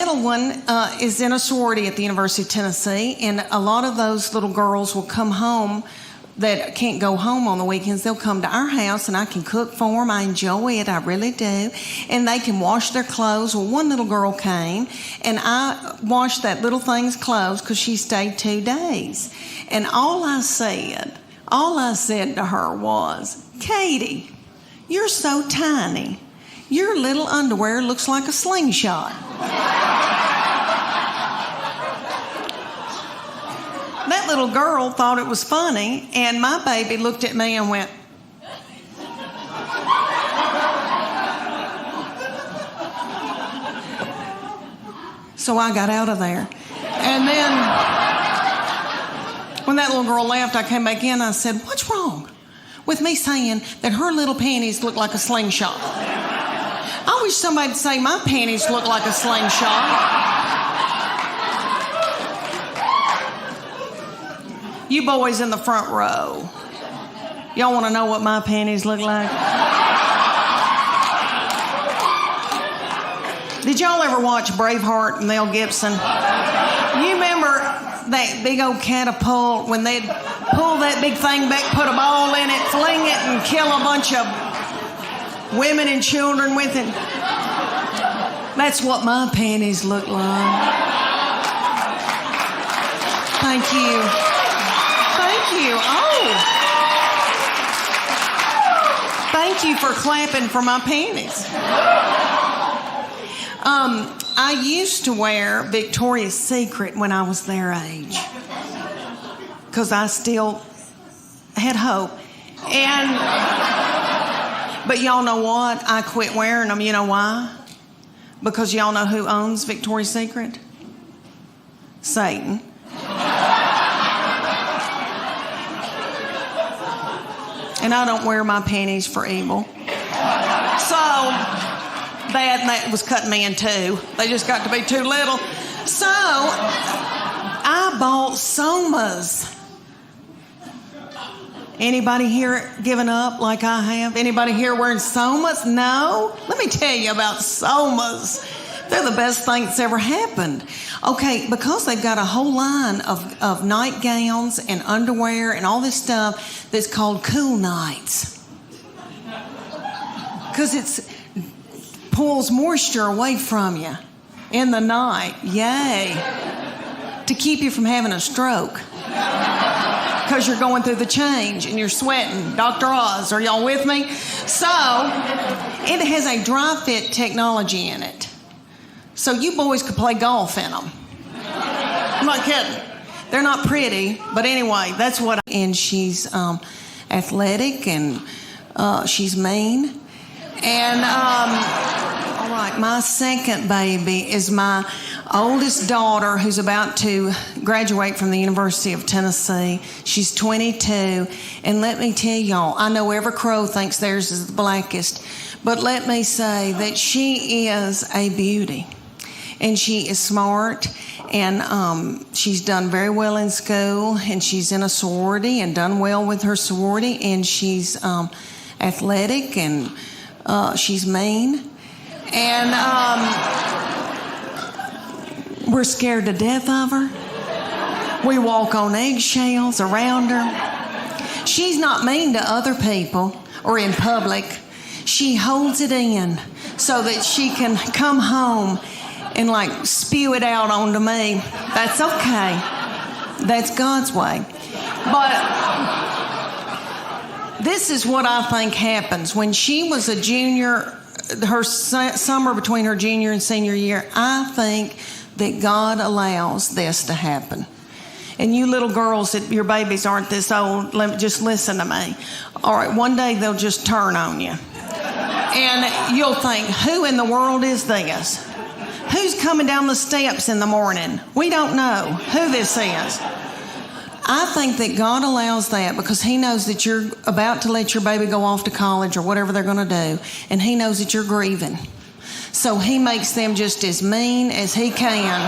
middle one is in a sorority at the University of Tennessee, and a lot of those little girls will come home that can't go home on the weekends. They'll come to our house, and I can cook for them. I enjoy it. I really do. And they can wash their clothes. Well, one little girl came, and I washed that little thing's clothes because she stayed 2 days. And all I said to her was, Katie, you're so tiny. Your little underwear looks like a slingshot. That little girl thought it was funny, and my baby looked at me and went, so I got out of there. And then when that little girl left, I came back in. I said, what's wrong with me saying that her little panties look like a slingshot? I wish somebody'd say my panties look like a slingshot. You boys in the front row, y'all want to know what my panties look like? Did y'all ever watch Braveheart and Mel Gibson? You remember that big old catapult when they'd pull that big thing back, put a ball in it, fling it, and kill a bunch of women and children with it? That's what my panties look like. Thank you. Thank you. Oh. Thank you for clapping for my panties. I used to wear Victoria's Secret when I was their age because I still had hope. But y'all know what? I quit wearing them. You know why? Because y'all know who owns Victoria's Secret? Satan. And I don't wear my panties for evil. So that was cutting me in two. They just got to be too little. So I bought Somas. Anybody here giving up like I have? Anybody here wearing Somas? No? Let me tell you about Somas. They're the best thing that's ever happened. Okay, because they've got a whole line of nightgowns and underwear and all this stuff that's called Cool Nights. Because it pulls moisture away from you in the night. Yay. To keep you from having a stroke. Because you're going through the change and you're sweating. Dr. Oz, are y'all with me? So, it has a dry fit technology in it. So you boys could play golf in them. I'm not kidding. They're not pretty, but anyway, that's what. And she's athletic and she's mean. And all right, my second baby is my oldest daughter who's about to graduate from the University of Tennessee. She's 22. And let me tell y'all, I know every crow thinks theirs is the blackest, but let me say that she is a beauty. And she is smart, and she's done very well in school, and she's in a sorority and done well with her sorority, and she's athletic, and she's mean. And we're scared to death of her. We walk on eggshells around her. She's not mean to other people or in public. She holds it in so that she can come home and like spew it out onto me. That's okay. That's God's way. But this is what I think happens. When she was a junior, her summer between her junior and senior year, I think that God allows this to happen. And you little girls, that your babies aren't this old, just listen to me. All right, one day they'll just turn on you. And you'll think, who in the world is this? Who's coming down the steps in the morning? We don't know who this is. I think that God allows that because he knows that you're about to let your baby go off to college or whatever they're going to do, and he knows that you're grieving. So he makes them just as mean as he can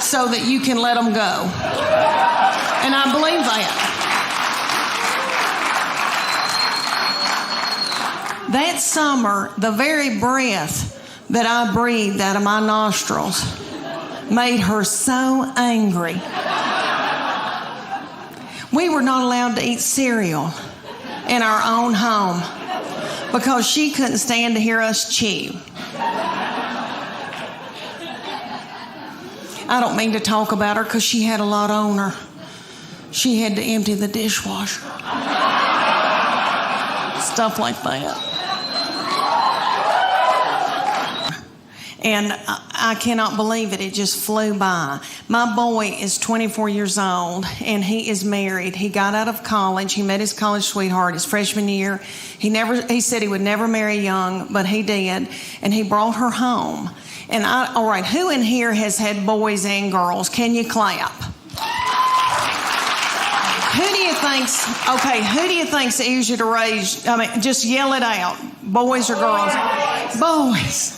so that you can let them go. And I believe that. That summer, the very breath that I breathed out of my nostrils made her so angry. We were not allowed to eat cereal in our own home because she couldn't stand to hear us chew. I don't mean to talk about her because she had a lot on her. She had to empty the dishwasher. Stuff like that. And I cannot believe it. It just flew by. My boy is 24 years old, and he is married. He got out of college. He met his college sweetheart his freshman year. He said he would never marry young, but he did, and he brought her home. And all right, who in here has had boys and girls? Can you clap? Who do you think's easier to raise? I mean, just yell it out. Boys or girls? Boys.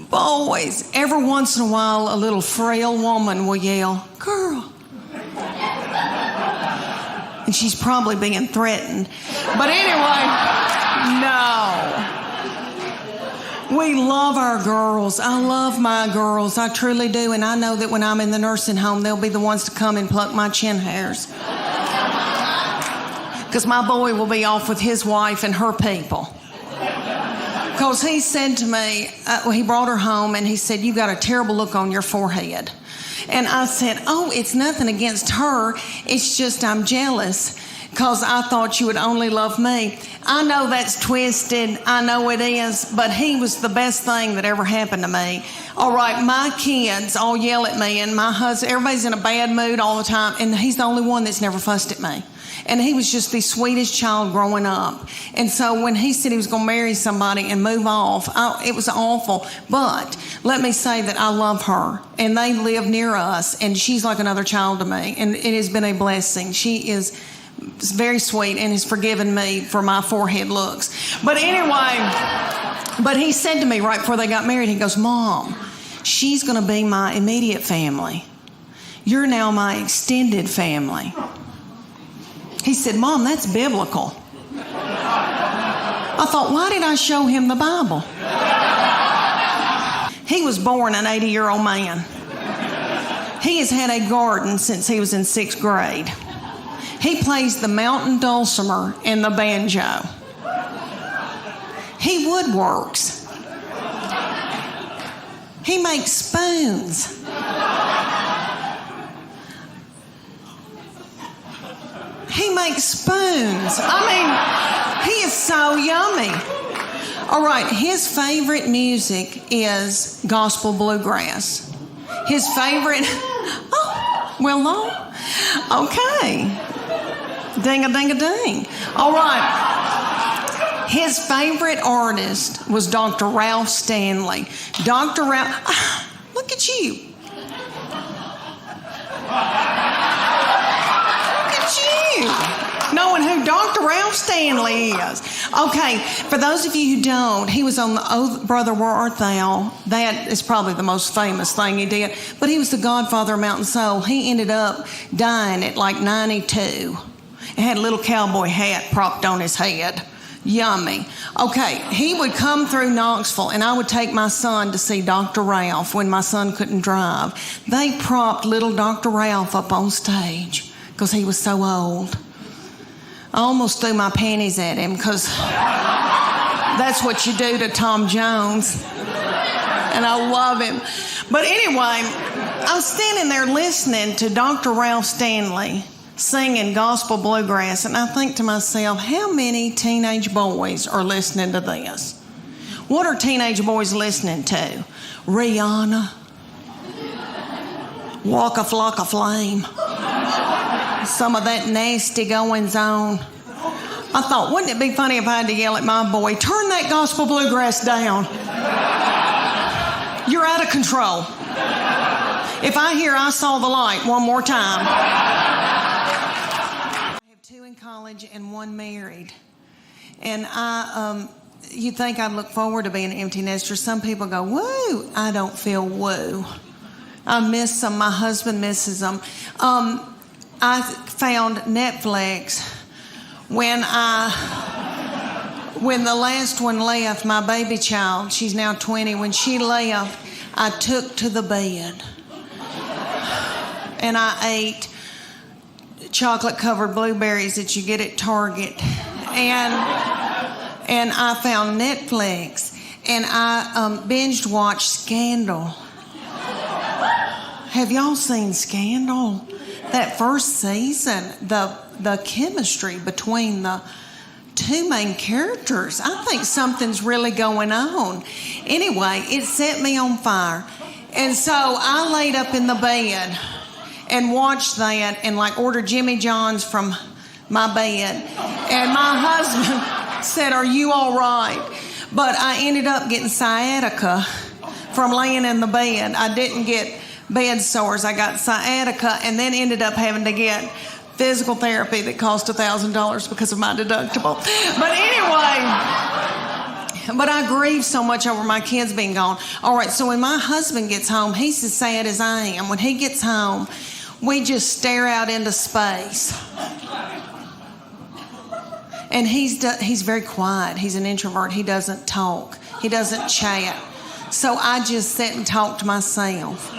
Boys. Every once in a while, a little frail woman will yell, girl. And she's probably being threatened. But anyway, no. We love our girls. I love my girls. I truly do. And I know that when I'm in the nursing home, they'll be the ones to come and pluck my chin hairs. Because my boy will be off with his wife and her people. Because he said to me, he brought her home and he said, you got a terrible look on your forehead. And I said, oh, it's nothing against her. It's just I'm jealous because I thought you would only love me. I know that's twisted. I know it is. But he was the best thing that ever happened to me. All right, my kids all yell at me and my husband, everybody's in a bad mood all the time. And he's the only one that's never fussed at me. And he was just the sweetest child growing up. And so when he said he was going to marry somebody and move off, it was awful. But let me say that I love her. And they live near us. And she's like another child to me. And it has been a blessing. She is very sweet and has forgiven me for my forehead looks. But anyway, but he said to me right before they got married, he goes, Mom, she's going to be my immediate family. You're now my extended family. He said, Mom, that's biblical. I thought, why did I show him the Bible? He was born an 80-year-old man. He has had a garden since he was in 6th grade. He plays the mountain dulcimer and the banjo. He woodworks. He makes spoons. He makes spoons. I mean, he is so yummy. All right, his favorite music is gospel bluegrass. His favorite, oh, well, no. Okay. Ding-a-ding-a-ding. All right. His favorite artist was Dr. Ralph Stanley. Dr. Ralph, look at you. Knowing who Dr. Ralph Stanley is. Okay, for those of you who don't, he was on the Oh Brother Where Art Thou. That is probably the most famous thing he did. But he was the godfather of Mountain Soul. He ended up dying at like 92. And had a little cowboy hat propped on his head. Yummy. Okay, he would come through Knoxville and I would take my son to see Dr. Ralph when my son couldn't drive. They propped little Dr. Ralph up on stage because he was so old. I almost threw my panties at him because that's what you do to Tom Jones. And I love him. But anyway, I was standing there listening to Dr. Ralph Stanley singing gospel bluegrass, and I think to myself, how many teenage boys are listening to this? What are teenage boys listening to? Rihanna, Waka Flocka Flame, some of that nasty goings on. I thought, wouldn't it be funny if I had to yell at my boy, turn that gospel bluegrass down. You're out of control. If I hear I saw the light one more time. I have 2 in college and 1 married. And you'd think I'd look forward to being an empty nester. Some people go, woo. I don't feel woo. I miss them. My husband misses them. I found Netflix when I when the last one left, my baby child, she's now 20, when she left, I took to the bed and I ate chocolate-covered blueberries that you get at Target. And I found Netflix and I binge-watched Scandal. Have y'all seen Scandal? That first season, the chemistry between the two main characters, I think something's really going on. Anyway, it set me on fire. And so I laid up in the bed and watched that and like ordered Jimmy John's from my bed. And my husband said, "Are you all right?" But I ended up getting sciatica from laying in the bed. I didn't get bed sores. I got sciatica and then ended up having to get physical therapy that cost $1,000 because of my deductible. But anyway, I grieve so much over my kids being gone. All right, so when my husband gets home, he's as sad as I am. When he gets home, we just stare out into space. And he's very quiet. He's an introvert. He doesn't talk. He doesn't chat. So I just sit and talk to myself.